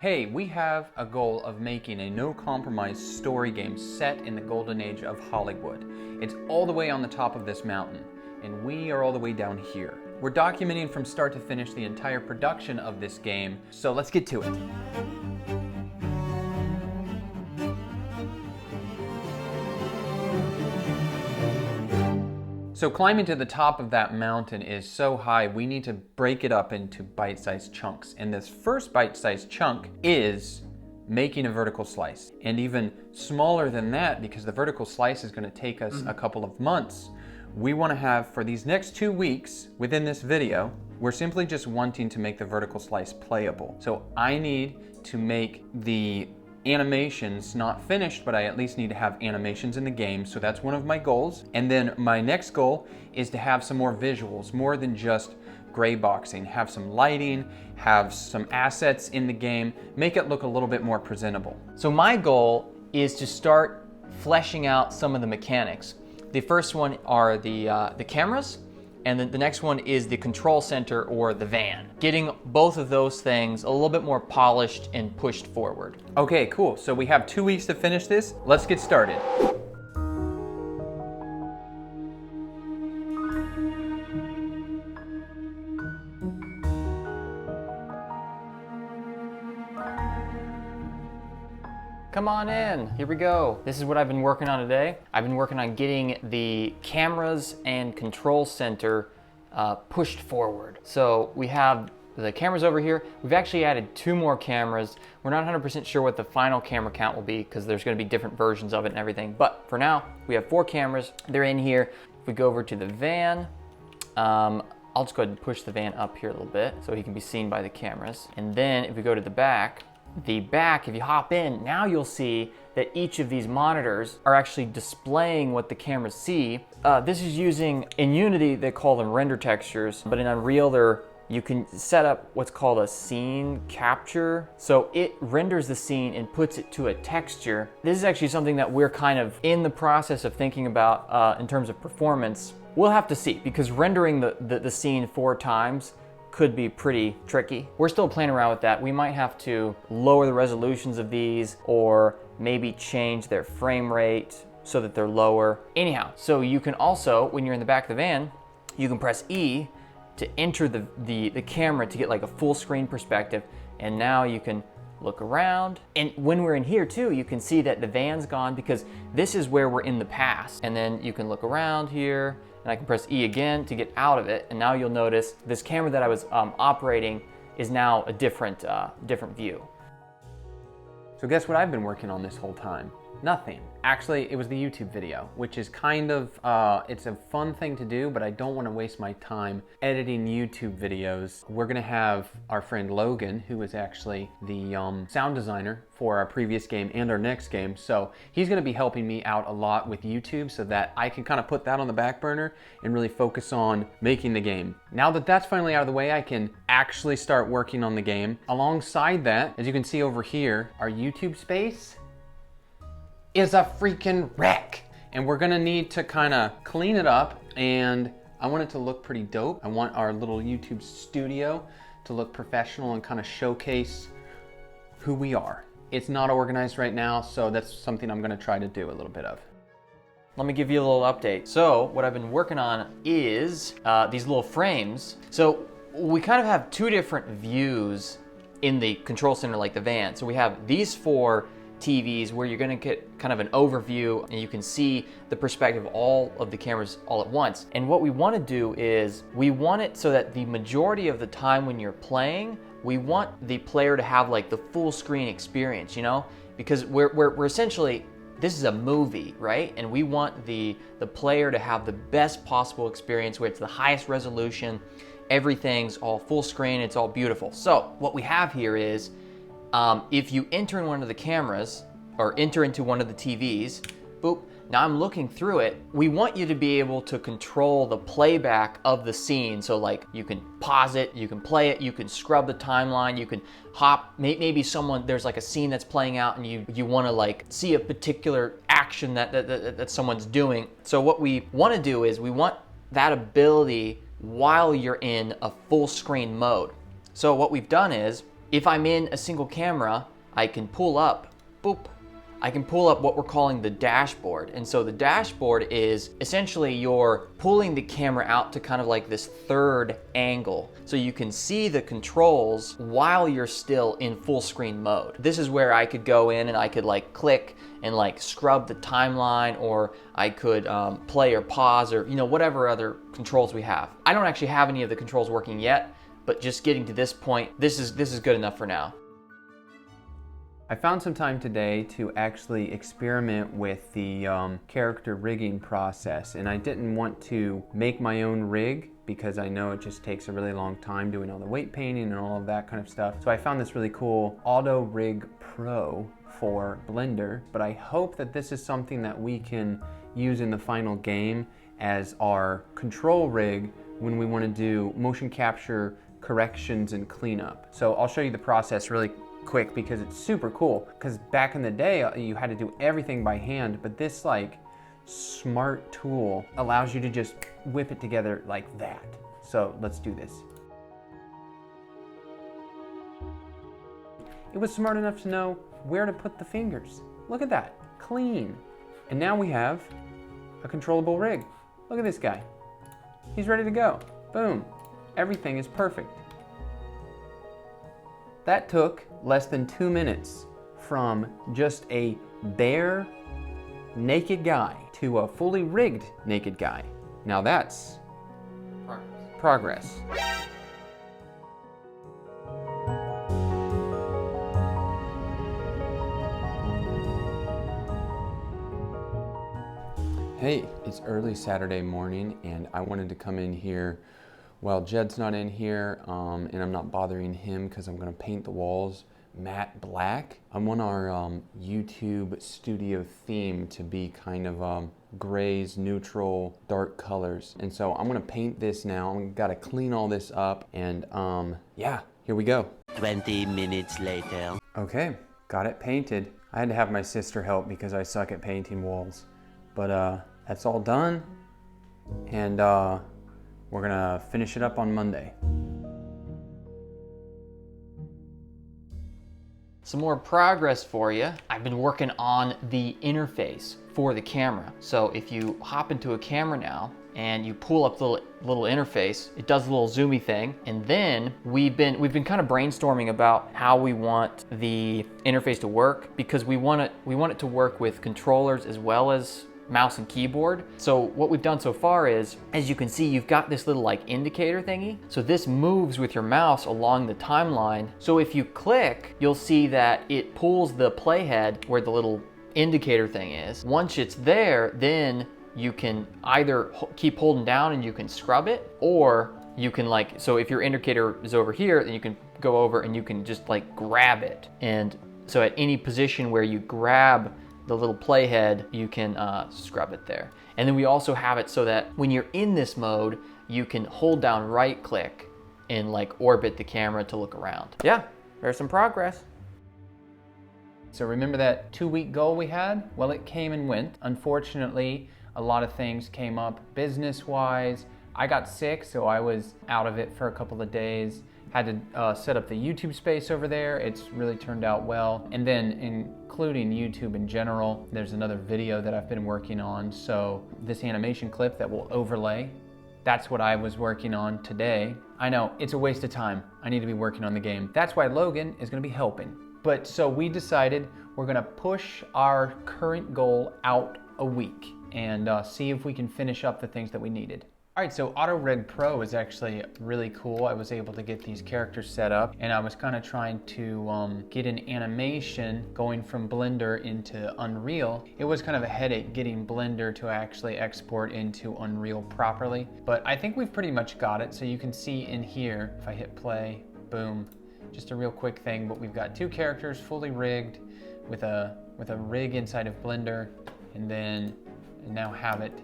Hey, we have a goal of making a no-compromise story game set in the golden age of Hollywood. It's all the way on the top of this mountain, and we are all the way down here. We're documenting from start to finish the entire production of this game, so let's get to it. So climbing to the top of that mountain is so high, we need to break it up into bite-sized chunks. And this first bite-sized chunk is making a vertical slice. And even smaller than that, because the vertical slice is going to take us a couple of months, we want to have, for these next 2 weeks within this video, we're simply just wanting to make the vertical slice playable. So I need to make the animations not finished, but I at least need to have animations in the game, so that's one of my goals. And then my next goal is to have some more visuals, more than just gray boxing, have some lighting, have some assets in the game, make it look a little bit more presentable. So my goal is to start fleshing out some of the mechanics. The first one are the cameras, and then the next one is the control center or the van. Getting both of those things a little bit more polished and pushed forward. Okay, cool. So we have 2 weeks to finish this. Let's get started. Come on in, here we go. This is what I've been working on today. I've been working on getting the cameras and control center pushed forward. So we have the cameras over here. We've actually added 2 more cameras. We're not 100% sure what the final camera count will be because there's gonna be different versions of it and everything. But for now, we have 4 cameras. They're in here. If we go over to the van, I'll just go ahead and push the van up here a little bit so he can be seen by the cameras. And then if we go to the back, if you hop in, now you'll see that each of these monitors are actually displaying what the cameras see. This is using, in Unity, they call them render textures, but in Unreal, you can set up what's called a scene capture. So it renders the scene and puts it to a texture. This is actually something that we're kind of in the process of thinking about in terms of performance. We'll have to see, because rendering the scene 4 times could be pretty tricky. We're still playing around with that. We might have to lower the resolutions of these or maybe change their frame rate so that they're lower. Anyhow, so you can also, when you're in the back of the van, you can press E to enter the camera to get like a full screen perspective. And now you can look around. And when we're in here too, you can see that the van's gone because this is where we're in the past. And then you can look around here, and I can press E again to get out of it. And now you'll notice this camera that I was operating is now a different view. So guess what I've been working on this whole time? Nothing. Actually, it was the YouTube video, which is kind of, it's a fun thing to do, but I don't want to waste my time editing YouTube videos. We're gonna have our friend Logan, who is actually the sound designer for our previous game and our next game. So he's gonna be helping me out a lot with YouTube so that I can kind of put that on the back burner and really focus on making the game. Now that that's finally out of the way, I can actually start working on the game. Alongside that, as you can see over here, our YouTube space is a freaking wreck. And we're gonna need to kind of clean it up, and I want it to look pretty dope. I want our little YouTube studio to look professional and kind of showcase who we are. It's not organized right now, so that's something I'm gonna try to do a little bit of. Let me give you a little update. So what I've been working on is these little frames. So we kind of have 2 different views in the control center like the van. So we have these 4 TVs where you're gonna get kind of an overview and you can see the perspective of all of the cameras all at once. And what we wanna do is, we want it so that the majority of the time when you're playing, we want the player to have like the full screen experience, you know? Because we're essentially, this is a movie, right? And we want the player to have the best possible experience where it's the highest resolution, everything's all full screen, it's all beautiful. So what we have here is, if you enter in one of the cameras or enter into one of the TVs, boop, now I'm looking through it. We want you to be able to control the playback of the scene. So like you can pause it, you can play it, you can scrub the timeline, you can hop, maybe there's like a scene that's playing out and you wanna like see a particular action that someone's doing. So what we wanna do is we want that ability while you're in a full screen mode. So what we've done is, If I'm in a single camera, I can pull up, boop, I can pull up what we're calling the dashboard. And so the dashboard is essentially you're pulling the camera out to kind of like this third angle. So you can see the controls while you're still in full screen mode. This is where I could go in and I could like click and like scrub the timeline, or I could play or pause, or whatever other controls we have. I don't actually have any of the controls working yet, but just getting to this point, this is good enough for now. I found some time today to actually experiment with the character rigging process, and I didn't want to make my own rig because I know it just takes a really long time doing all the weight painting and all of that kind of stuff. So I found this really cool Auto Rig Pro for Blender, but I hope that this is something that we can use in the final game as our control rig when we want to do motion capture corrections and cleanup. So I'll show you the process really quick because it's super cool, because back in the day you had to do everything by hand, but this like smart tool allows you to just whip it together like that. So let's do this. It was smart enough to know where to put the fingers. Look at that, clean. And now we have a controllable rig. Look at this guy. He's ready to go. Boom. Everything is perfect. That took less than 2 minutes from just a bare naked guy to a fully rigged naked guy. Now that's progress. Hey, it's early Saturday morning and I wanted to come in here while Jed's not in here, and I'm not bothering him because I'm gonna paint the walls matte black. I want our YouTube studio theme to be kind of grays, neutral, dark colors. And so I'm gonna paint this now. I'm gotta clean all this up, and yeah, here we go. 20 minutes later. Okay, got it painted. I had to have my sister help because I suck at painting walls. But that's all done, and we're gonna finish it up on Monday. Some more progress for you. I've been working on the interface for the camera. So if you hop into a camera now and you pull up the little interface, it does a little zoomy thing. And then we've been kind of brainstorming about how we want the interface to work, because we want it to work with controllers as well as mouse and keyboard. So what we've done so far is, as you can see, you've got this little like indicator thingy. So this moves with your mouse along the timeline. So if you click, you'll see that it pulls the playhead where the little indicator thing is. Once it's there, then you can either keep holding down and you can scrub it, or you can so if your indicator is over here, then you can go over and you can just like grab it. And so at any position where you grab the little playhead, you can scrub it there. And then we also have it so that when you're in this mode, you can hold down right click and like orbit the camera to look around. Yeah, there's some progress. So remember that 2-week goal we had? Well, it came and went. Unfortunately, a lot of things came up business-wise. I got sick, so I was out of it for a couple of days. Had to set up the YouTube space over there. It's really turned out well. And then including YouTube in general, there's another video that I've been working on. So this animation clip that will overlay, that's what I was working on today. I know, it's a waste of time. I need to be working on the game. That's why Logan is gonna be helping. But so we decided we're gonna push our current goal out a week and see if we can finish up the things that we needed. All right, so Auto Rig Pro is actually really cool. I was able to get these characters set up, and I was kind of trying to get an animation going from Blender into Unreal. It was kind of a headache getting Blender to actually export into Unreal properly, but I think we've pretty much got it. So you can see in here, if I hit play, boom, just a real quick thing, but we've got 2 characters fully rigged with a rig inside of Blender, and then now have it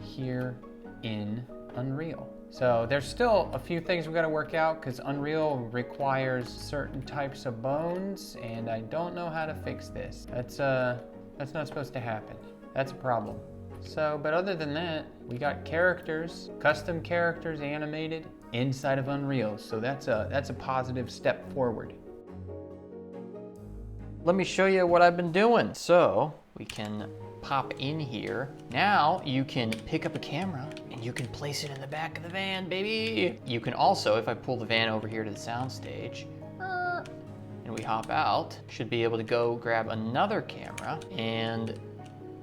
here in Unreal. So there's still a few things we've got to work out because Unreal requires certain types of bones, and I don't know how to fix this. That's not supposed to happen. That's a problem. So, but other than that, we got characters, custom characters animated inside of Unreal. So that's a positive step forward. let me show you what I've been doing. So we can pop in here. Now you can pick up a camera and you can place it in the back of the van, baby. You can also, if I pull the van over here to the soundstage, and we hop out, should be able to go grab another camera and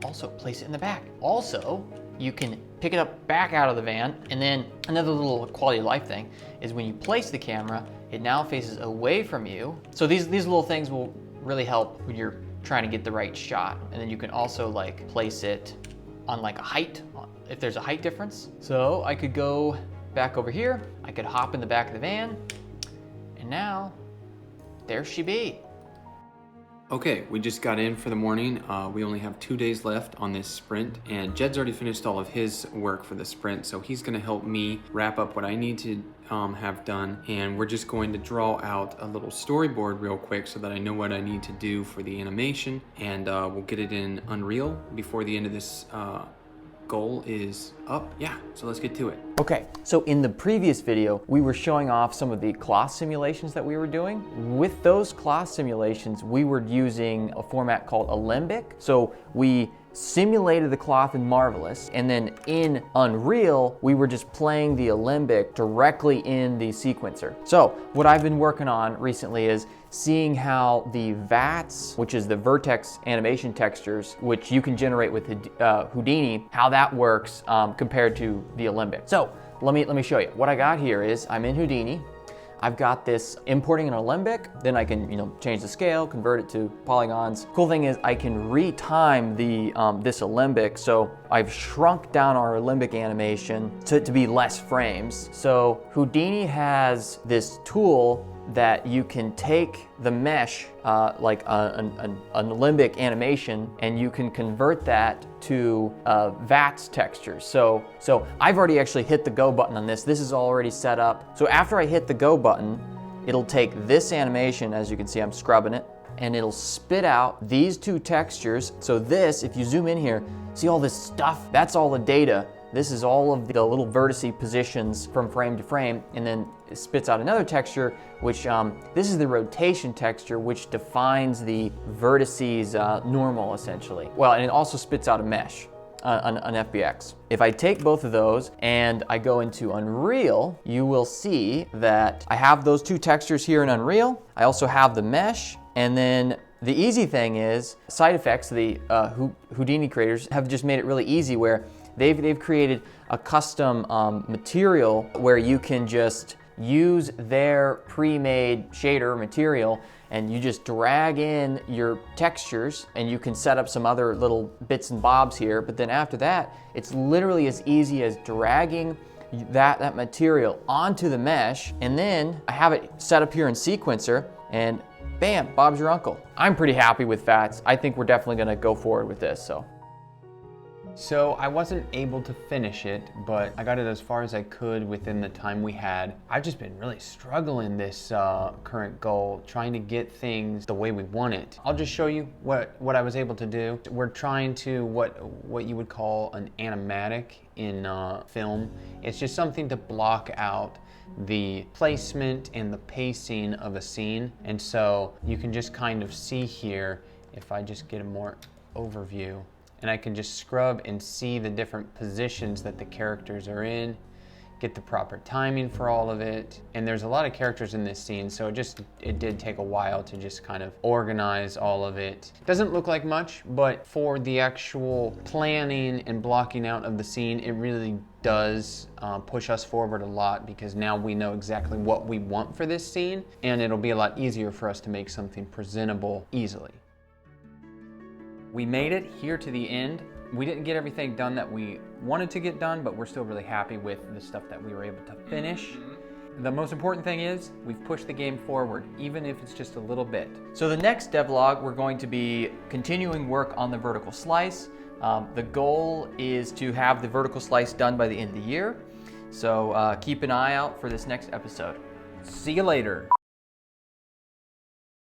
also place it in the back. Also, you can pick it up back out of the van, and then another little quality of life thing is when you place the camera, it now faces away from you. So these little things will really help when you're trying to get the right shot. And then you can also like place it on like a height, if there's a height difference. So I could go back over here, I could hop in the back of the van, and now there she be. Okay, we just got in for the morning. We only have 2 days left on this sprint, and Jed's already finished all of his work for the sprint, so he's gonna help me wrap up what I need to have done, and we're just going to draw out a little storyboard real quick so that I know what I need to do for the animation, and we'll get it in Unreal before the end of this goal is up. Yeah, so let's get to it. Okay, so in the previous video, we were showing off some of the cloth simulations that we were doing. With those cloth simulations, we were using a format called Alembic. So we simulated the cloth in Marvelous, and then in Unreal, we were just playing the Alembic directly in the sequencer. So what I've been working on recently is seeing how the VATs, which is the vertex animation textures, which you can generate with Houdini, how that works compared to the Alembic. So let me show you. What I got here is I'm in Houdini. I've got this importing an Alembic, then I can change the scale, convert it to polygons. Cool thing is I can retime the this Alembic, so I've shrunk down our Alembic animation to be less frames. So Houdini has this tool that you can take the mesh, like an Alembic animation, and you can convert that to VATS textures. So I've already actually hit the go button on this. This is already set up. So after I hit the go button, it'll take this animation, as you can see, I'm scrubbing it, and it'll spit out these two textures. So this, if you zoom in here, see all this stuff? That's all the data. This is all of the little vertice positions from frame to frame, and then it spits out another texture, which this is the rotation texture, which defines the vertices normal, essentially. Well, and it also spits out a mesh, an FBX. If I take both of those and I go into Unreal, you will see that I have those two textures here in Unreal. I also have the mesh, and then the easy thing is side effects. The Houdini creators have just made it really easy where they've created a custom material where you can just use their pre-made shader material, and you just drag in your textures, and you can set up some other little bits and bobs here. But then after that, it's literally as easy as dragging that material onto the mesh, and then I have it set up here in sequencer, and bam, Bob's your uncle. I'm pretty happy with VATS. I think we're definitely gonna go forward with this, So I wasn't able to finish it, but I got it as far as I could within the time we had. I've just been really struggling this current goal, trying to get things the way we want it. I'll just show you what I was able to do. We're trying to what you would call an animatic in film. It's just something to block out the placement and the pacing of a scene. And so you can just kind of see here, if I just get a more overview, and I can just scrub and see the different positions that the characters are in, get the proper timing for all of it. And there's a lot of characters in this scene, so it did take a while to just kind of organize all of it. Doesn't look like much, but for the actual planning and blocking out of the scene, it really does push us forward a lot, because now we know exactly what we want for this scene, and it'll be a lot easier for us to make something presentable easily. We made it here to the end. We didn't get everything done that we wanted to get done, but we're still really happy with the stuff that we were able to finish. The most important thing is we've pushed the game forward, even if it's just a little bit. So the next devlog, we're going to be continuing work on the vertical slice. The goal is to have the vertical slice done by the end of the year. So keep an eye out for this next episode. See you later.